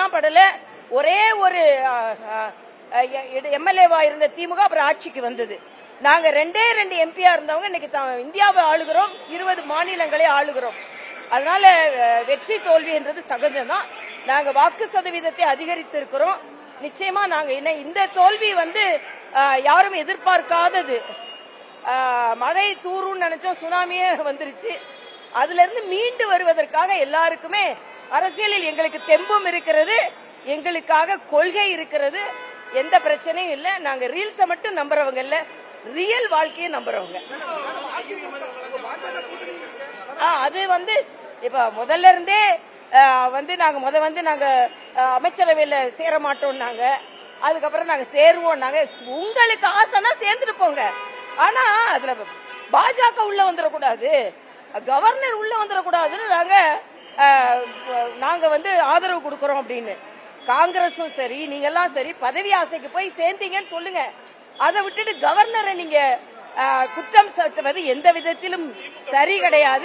கவலைலாம் படல. ஒரே ஒரு எம்எல்ஏவா இருந்த திமுக அப்புறம் ஆட்சிக்கு வந்தது. நாங்க 2 எம்பியா இருந்தவங்க இன்னைக்கு இந்தியாவை ஆளுகிறோம், 20 மாநிலங்களை ஆளுகிறோம். அதனால வெற்றி தோல்வி என்றது சகஜம்தான். நாங்க வாக்கு சதவீதத்தை அதிகரித்து இருக்கிறோம். நிச்சயமா நாங்க இந்த தோல்வி யாரும் எதிர்பார்க்காதது. மழை தூரும் நினைச்சோம், சுனாமியே வந்துருச்சு. அதுல இருந்து மீண்டு வருவதற்காக எல்லாருக்குமே அரசியலில் எங்களுக்கு தெம்பும் இருக்கிறது, எங்களுக்காக கொள்கை இருக்கிறது. எந்த பிரச்சனையும் இல்ல. நாங்க ரீல்ஸ மட்டும் நம்புறவங்க இல்ல, ரியல் வாழ்க்கையை நம்புறவங்க. அது இப்ப முதல்ல இருந்தே நாங்க அமைச்சரவையில சேர மாட்டோம். நாங்க அதுக்கப்புறம் நாங்க சேருவோம். நாங்க உங்களுக்கு ஆசைனா சேர்ந்துட்டு போங்க. ஆனா அதுல பாஜக உள்ள வந்துடக்கூடாது, கவர்னர் உள்ள வந்துடக்கூடாதுன்னு நாங்க ஆதரவு கொடுக்கறோம் அப்படின்னு. காங்கிரஸும் சரி, நீங்க எல்லாம் சரி, பதவி ஆசைக்கு போய் சேர்ந்தீங்கன்னு சொல்லுங்க. அதை விட்டுட்டு கவர்னரை நீங்க குற்றம் சாட்டுவது எந்த விதத்திலும் சரி கிடையாது.